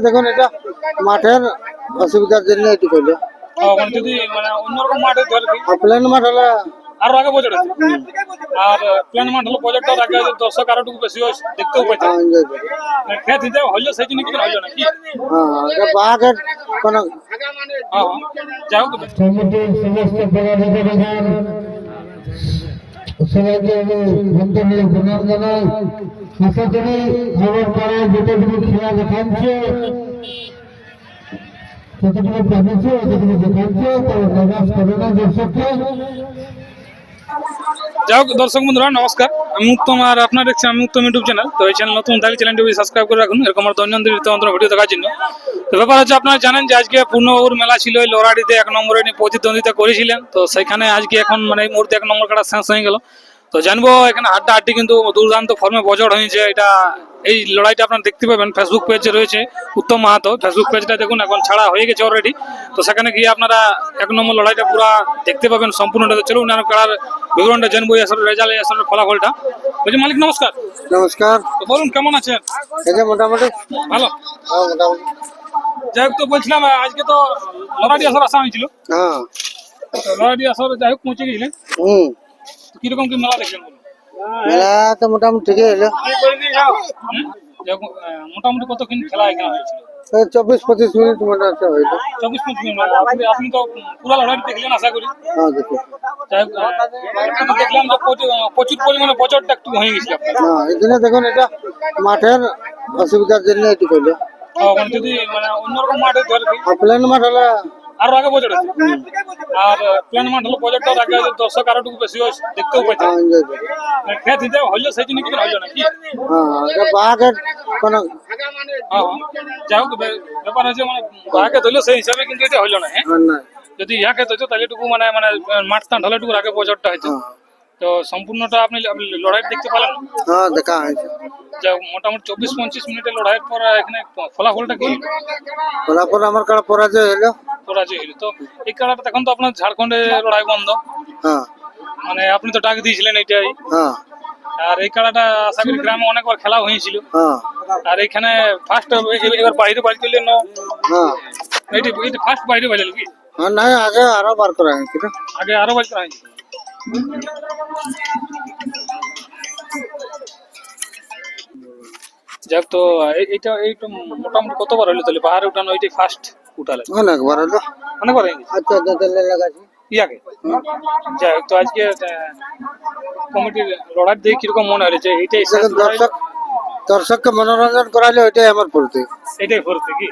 দেখুন এটা মাঠের অসুবিধার জন্য এটি করলো। যদি মানে অন্যরকম মাঠে ধরে দিই, প্লেন মাঠ হলে আরো আগে বছর আছে। আর প্লেন মাঠ হলো প্রজেক্টর আগে দর্শক আরো একটু বেশি দেখতেও পাইছে। খেত দিতে হইলো সেই জন্য কিছু হইলো না কি? বাঘের কোনো যাই হোক কমিটির সমস্ত পদাধিকারীগণ সবাইকে ধন্যবাদ প্রণাম জানাই। আশা করি আমার পাড়ায় যতটুকু খেলা দেখাচ্ছে, যতটুকু পাঠিয়েছে যতটুকু দেখাচ্ছে তার নামাজ করে না দর্শককে। যাই হোক দর্শক বন্ধুরা নমস্কার, আমি উত্তম আর আপনারা দেখছেন আমি উত্তম ইউটিউব চ্যানেল। তো এই চ্যানেল নতুন থাকলে চ্যানেলটি সাবস্ক্রাইব করে রাখুন এরকম দৈনন্দিন নিত্যনতুন ভিডিও দেখার জন্য। তো ব্যাপার হচ্ছে আপনারা জানেন যে আজকে পূর্ণবাবুর মেলা ছিল এই লোরাডিতে 1 নম্বরে প্রতিদ্বন্দ্বিতা করেছিলেন। তো সেখানে আজকে এখন মানে এই মুহূর্তে 1 নম্বর কাটা শেষ হয়ে গেল। তো জানবো এখানে হাড্ডাহাড্ডি কিন্তু দুর্দান্ত ফর্মে বজড় হয়েছে। এটা এই লড়াইটা আপনারা দেখতে পাবেন ফেসবুক পেজে রয়েছে উত্তম মাহাতো, ফেসবুক পেজটা দেখুন এখন ছাড়া হয়ে গেছে অলরেডি। তো সেখানে গিয়ে আপনারা 1 নম্বর লড়াইটা পুরো দেখতে পাবেন সম্পূর্ণটা। চলুন আর কারার বিবরণটা জানবো, আসলে রেজাল্ট আসলে ফলাফলটা। বলছি মালিক নমস্কার। নমস্কার। তো বলুন কেমন আছেন? এই যে মোটামুটি ভালো। মোটামুটি যাই হোক তো বলছিলাম আজকে তো লড়াই আসর আসা হয়েছিল। হ্যাঁ লড়াই আসর যাই হোক পৌঁছে গেছিলেন। কিরকম কি মেলা দেখলেন বলুন? মেলা তো মোটামুটি ঠিকই হলো। মোটামুটি কতক্ষণ খেলা এখানে হয়েছিল? 24-25 মিনিট মনে হচ্ছে হয়তো। 24-25 মিনিট। আপনি তো পুরো লড়াই দেখলেন আশা করি। হ্যাঁ দেখি। যাই হোক দেখলাম যে প্রচুর পরিমাণে বছরটা একটু হয়ে গেছিল। হ্যাঁ এই জন্য দেখুন এটা মাঠের অসুবিধার জন্য এটি করলো। যদি মানে অন্যরকম মাঠে ধরে দিই, প্লেন মাঠ হলে আরো আগে বছর আছে। আর প্লেন মাঠ হলো প্রজেক্টর আগে দর্শক আরো একটু বেশি দেখতেও পাইছে। খেত দিতে হইলো সেই জন্য কিছু হইলো না কি? বাঘের কোনো যাই হোক ব্যাপার হচ্ছে মানে বাঘে ধরলো সেই হিসাবে কিন্তু এটা হইলো না। হ্যাঁ না যদি ইয়াকে ধরতো তাহলে একটু মানে মানে মাঠটা ঢালে একটু আগে বছরটা হয়েছে। তো সম্পূর্ণটা আপনি লড়াই দেখতে পেলেন? হ্যাঁ দেখা হয়েছে। যা মোটামুটি 24-25 মিনিটের লড়াইয়ের পর এখানে ফলাফলটা কি? ফলাফল আমার কাড়া পরাজয় হলো। পরাজয় হলো। তো এই খেলাটা এখন তো আপনার ঝাড়খণ্ডে লড়াই বন্ধ। হ্যাঁ মানে আপনি তো ডাক দিয়েছিলেন এইটাই। হ্যাঁ আর এই খেলাটা আশা করি গ্রামে অনেকবার খেলা হয়েছিল। হ্যাঁ আর এখানে ফার্স্ট এবার বাইরে বাড়ি চললেন না? হ্যাঁ এইটা ফার্স্ট বাইরে বাজাল কি? হ্যাঁ না আগে আরো বার করা হয়েছিল। আগে আরো বাড়ি করা হয়েছিল। যাক তো এইটা মোটামুটি কতবার হলো তাহলে বাহারে উঠানো? এইটাই ফার্স্ট উঠালে? অনেকবার হলো। অনেকবার হয়ে গেছে আচ্ছা দিলে লাগাচ্ছি ইয়াকে। যাই হোক তো আজকে কমিটির লড়াই দিয়ে কিরকম মনে হলো যে এইটাই দর্শককে মনোরঞ্জন করাইলে ওইটাই আমার পড়তে। এটাই ভরতে কি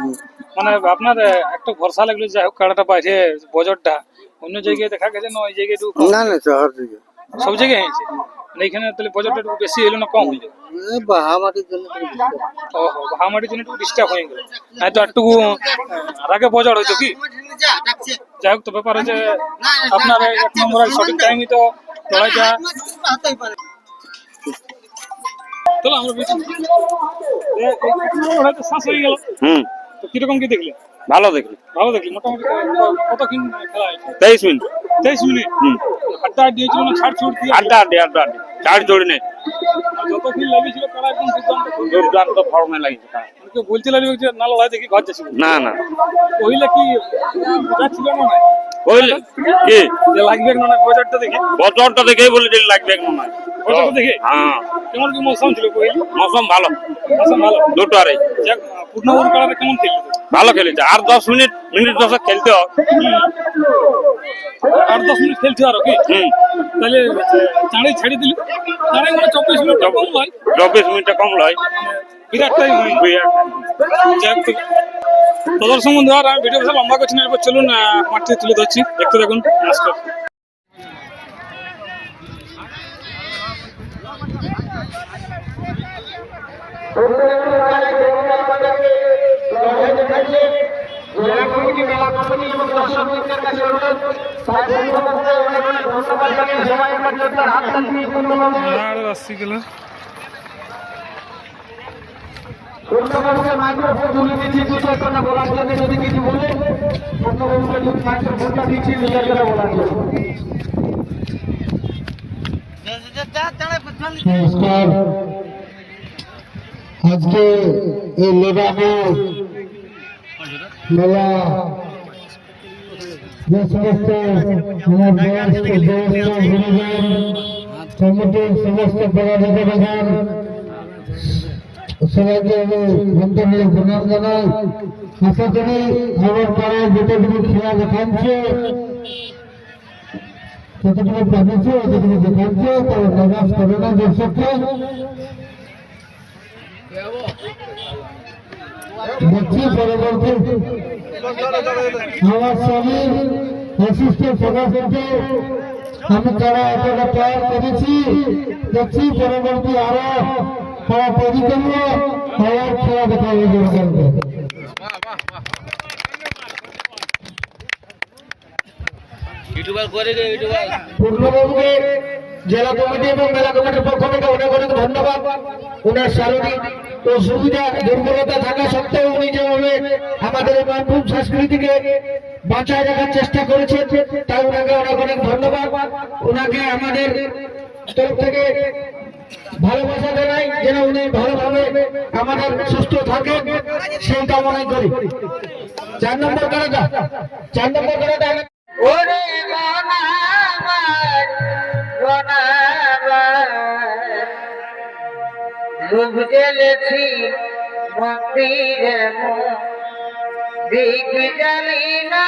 মানে আপনার একটা ভরসা লাগলো যাই হোক কাড়াটা পাইছে বজরটা। অন্য জায়গায় দেখা গেছে না ওই জায়গায় না না শহর থেকে সব জায়গায় হয়েছে এইখানে তাহলে বজরটা একটু বেশি হলো না কম হইলো? বাহামাটির জন্য বাহামাটির জন্য একটু ডিস্টার্ব হয়ে গেল, হয়তো একটু আগে বজর হইতো কি? যাই হোক তো ব্যাপার হচ্ছে আপনার 1 নম্বরের সঠিক টাইমই তো লড়াইটা চলো আমরা লড়াইটা শেষ হয়ে গেল। তো কিরকম কি দেখলে? ভালো দেখলি মোটামুটি কতক্ষণ খেলা হয়েছে? 23 মিনিট। 23 মিনিট। হাড্ডাহাড্ডি হয়েছিল না ছাড় ছুট দিয়ে? আড্ডা ছাড় জোড়ি নেই, যতক্ষণ লেগেছিল তারা একদম দুর্দান্ত ফর্মে লাগিয়েছে। কেউ বলছিল যে না লড়াই দেখি ঘর যাচ্ছিল না কহিলে কি যাচ্ছিল না বুঝলি কি যে লাগবে না বজারটা দেখে? বছরটা দেখেই বলে দিল লাগবে না বজারটা দেখে? হ্যাঁ কেমন কি মৌসুম ছিল কহিলি? মৌসুম ভালো দুটো আরে পূর্ণবাবুর কালারে কেমন খেলল? ভালো খেলেছে। আর 10 মিনিট 10 খেলতে হবে। আর 10 মিনিট খেলছে আরো কি? তাহলে চাঁড়ে ছেড়ে দিল চাঁড়ে মানে 24 মিনিট কম নয়? 24 মিনিটটা কম নয়, বিরাট টাইম দর্শক বন্ধু। আর আমি ভিডিও লম্বা করছি না, এরপর চলুন মাঠে তুলে ধরছি, দেখতে দেখুন। নমস্কার। নমস্কার। আজকে এই লেবানো মেলা যে সমস্ত আমার বয়স্ক জ্যেষ্ঠ গুরুজন কমিটির সমস্ত পদাধিকারীগণ সবাইকে আমি ধন্যবাদ প্রণাম জানাই। আশা করি আমার পাড়ায় যতটুকু খেলা দেখাচ্ছে ততটুকু পাঠিয়েছে যতটুকু দেখাচ্ছে তো নামাজ করে না দর্শককে দেখছি পরবর্তী আমার স্বামীর অ্যাসিস্ট্যান্ট সদস্যকে আমি তারা এতটা তৈরি করেছি দেখছি পরবর্তী আরো তারা তৈরি করবো আবার খেলা দেখা হবে। পূর্ণবাবুকে জেলা কমিটি এবং মেলা কমিটির পক্ষ থেকে অনেক অনেক ধন্যবাদ। ওনার শারীরিক অসুবিধা দুর্বলতা থাকা সত্ত্বেও উনি যেভাবে আমাদের এই মানভূম সংস্কৃতিকে বাঁচায় রাখার চেষ্টা করেছেন তাই ওনাকে অনেক অনেক ধন্যবাদ। ওনাকে আমাদের তরফ থেকে ভালোবাসা জানাই যেন উনি ভালোভাবে আমাদের সুস্থ থাকেন সেই কামনাই করি। 4 নম্বর কারাটা 4 নম্বর কারাটা ওরে মনাবার মনাবার ডুব গেলেছি মন্দিরে দিক জানি না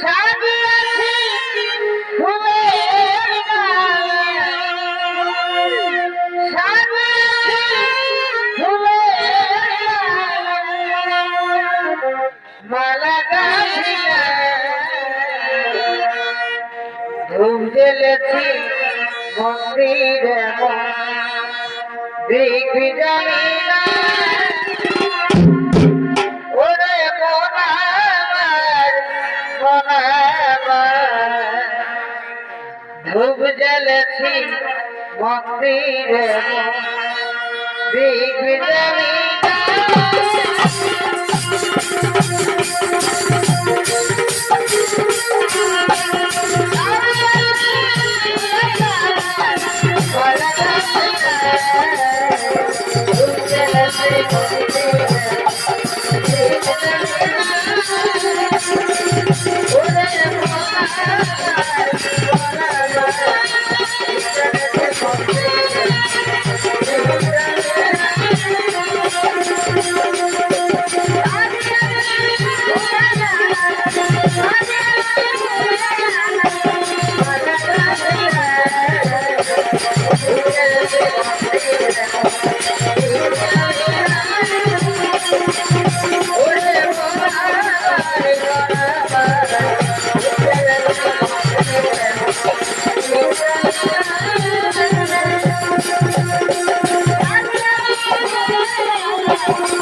সাজিয়েছি ফুলের সাজিয়েছি মালা গাছি ধূপ জ্বেলেছি মন্দিরে দিক জানি না ওরে মনাবার মনাবার ধূপ জ্বেলেছি মন্দিরে দিক জানি না Thank you.